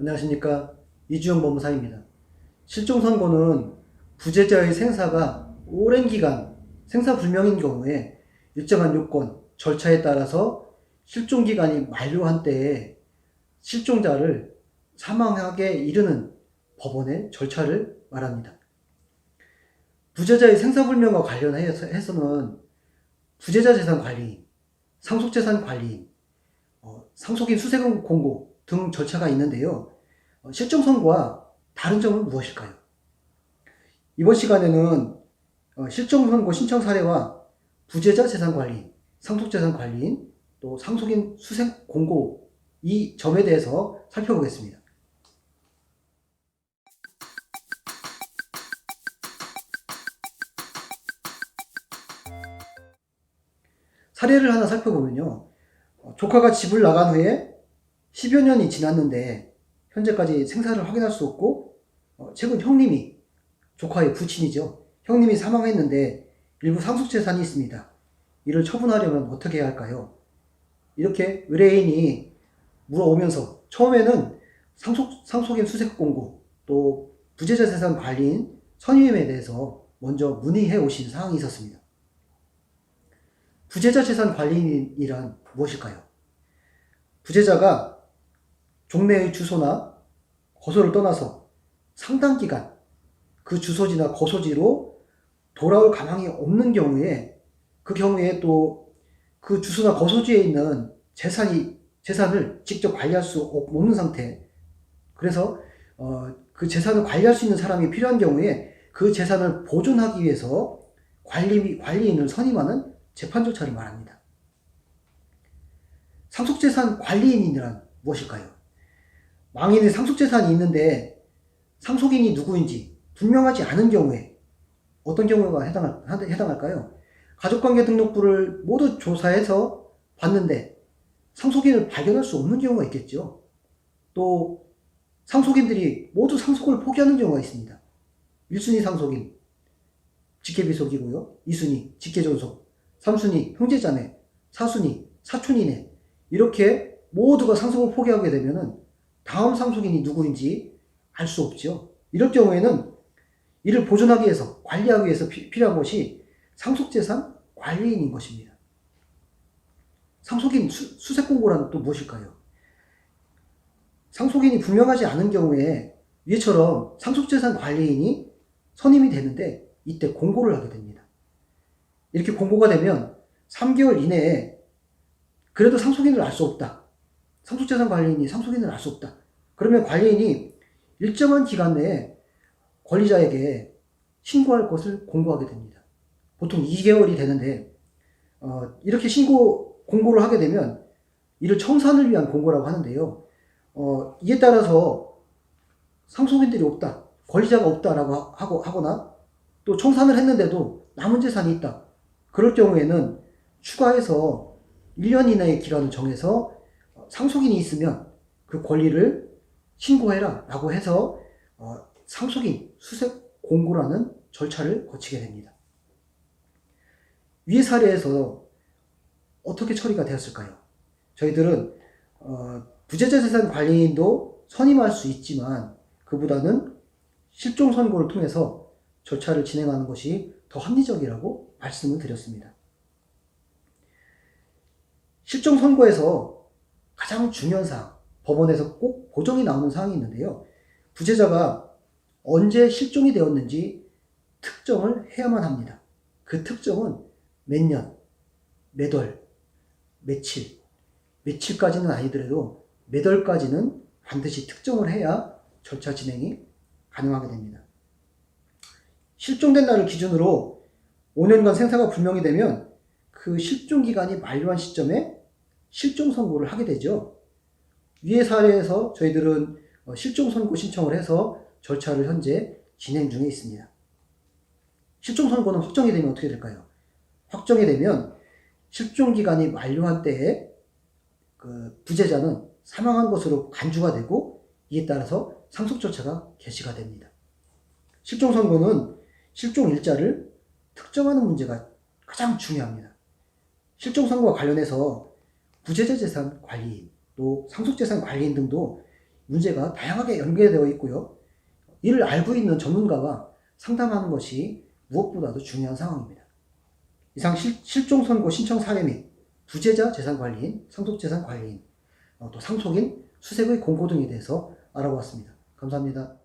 안녕하십니까. 이주영 법무사입니다. 실종선고는 부재자의 생사가 오랜 기간 생사불명인 경우에 일정한 요건, 절차에 따라서 실종기간이 만료한 때에 실종자를 사망하게 이르는 법원의 절차를 말합니다. 부재자의 생사불명과 관련해서는 부재자 재산 관리인, 상속재산 관리인, 상속인 수색 공고 등 절차가 있는데요. 실종선고와 다른 점은 무엇일까요? 이번 시간에는 실종선고 신청 사례와 부재자 재산 관리인, 상속재산 관리인, 또 상속인 수색 공고 이 점에 대해서 살펴보겠습니다. 사례를 하나 살펴보면요. 조카가 집을 나간 후에 10여 년이 지났는데 현재까지 생사를 확인할 수 없고 최근 형님이, 조카의 부친이죠. 형님이 사망했는데 일부 상속재산이 있습니다. 이를 처분하려면 어떻게 해야 할까요? 이렇게 의뢰인이 물어오면서 처음에는 상속인 수색공고 또 부재자 재산 관리인 선임에 대해서 먼저 문의해 오신 사항이 있었습니다. 부재자 재산 관리인이란 무엇일까요? 부재자가 종래의 주소나 거소를 떠나서 상당 기간 그 주소지나 거소지로 돌아올 가망이 없는 경우에, 그 경우에 또 그 주소나 거소지에 있는 재산을 직접 관리할 수 없는 상태, 그래서 그 재산을 관리할 수 있는 사람이 필요한 경우에 그 재산을 보존하기 위해서 관리인을 선임하는 재판 절차를 말합니다. 상속재산 관리인이란 무엇일까요? 망인의 상속재산이 있는데 상속인이 누구인지 분명하지 않은 경우에 어떤 경우가 해당할까요? 가족관계 등록부를 모두 조사해서 봤는데 상속인을 발견할 수 없는 경우가 있겠죠. 또 상속인들이 모두 상속을 포기하는 경우가 있습니다. 1순위 상속인 직계비속이고요. 2순위 직계존속, 3순위 형제자매, 4순위 사촌이네, 이렇게 모두가 상속을 포기하게 되면은 다음 상속인이 누구인지 알 수 없죠. 이럴 경우에는 이를 보존하기 위해서, 관리하기 위해서 필요한 것이 상속재산 관리인인 것입니다. 상속인 수색공고란 또 무엇일까요? 상속인이 분명하지 않은 경우에 위처럼 상속재산 관리인이 선임이 되는데 이때 공고를 하게 됩니다. 이렇게 공고가 되면 3개월 이내에 그래도 상속인을 알 수 없다, 상속재산 관리인이 상속인을 알 수 없다, 그러면 관리인이 일정한 기간 내에 권리자에게 신고할 것을 공고하게 됩니다. 보통 2개월이 되는데 이렇게 공고를 하게 되면 이를 청산을 위한 공고라고 하는데요. 이에 따라서 상속인들이 없다, 권리자가 없다라고 하거나 또 청산을 했는데도 남은 재산이 있다, 그럴 경우에는 추가해서 1년 이내의 기간을 정해서 상속인이 있으면 그 권리를 신고해라 라고 해서 상속인 수색 공고라는 절차를 거치게 됩니다. 위 사례에서 어떻게 처리가 되었을까요? 저희들은 부재자 재산 관리인도 선임할 수 있지만 그보다는 실종 선고를 통해서 절차를 진행하는 것이 더 합리적이라고 말씀을 드렸습니다. 실종 선고에서 가장 중요한 사항, 법원에서 꼭 보정이 나오는 사항이 있는데요. 부재자가 언제 실종이 되었는지 특정을 해야만 합니다. 그 특정은 몇 년, 몇 월, 며칠까지는 아니더라도 몇 월까지는 반드시 특정을 해야 절차 진행이 가능하게 됩니다. 실종된 날을 기준으로 5년간 생사가 불명이 되면 그 실종 기간이 만료한 시점에 실종 선고를 하게 되죠. 위의 사례에서 저희들은 실종 선고 신청을 해서 절차를 현재 진행 중에 있습니다. 실종 선고는 확정이 되면 어떻게 될까요? 확정이 되면 실종 기간이 만료한 때에 그 부재자는 사망한 것으로 간주가 되고 이에 따라서 상속 절차가 개시가 됩니다. 실종 선고는 실종 일자를 특정하는 문제가 가장 중요합니다. 실종 선고와 관련해서 부재자 재산 관리인, 또 상속재산 관리인 등도 문제가 다양하게 연계되어 있고요. 이를 알고 있는 전문가와 상담하는 것이 무엇보다도 중요한 상황입니다. 이상 실종 선고 신청 사례 및 부재자 재산관리인, 상속재산관리인, 또 상속인, 수색의 공고 등에 대해서 알아보았습니다. 감사합니다.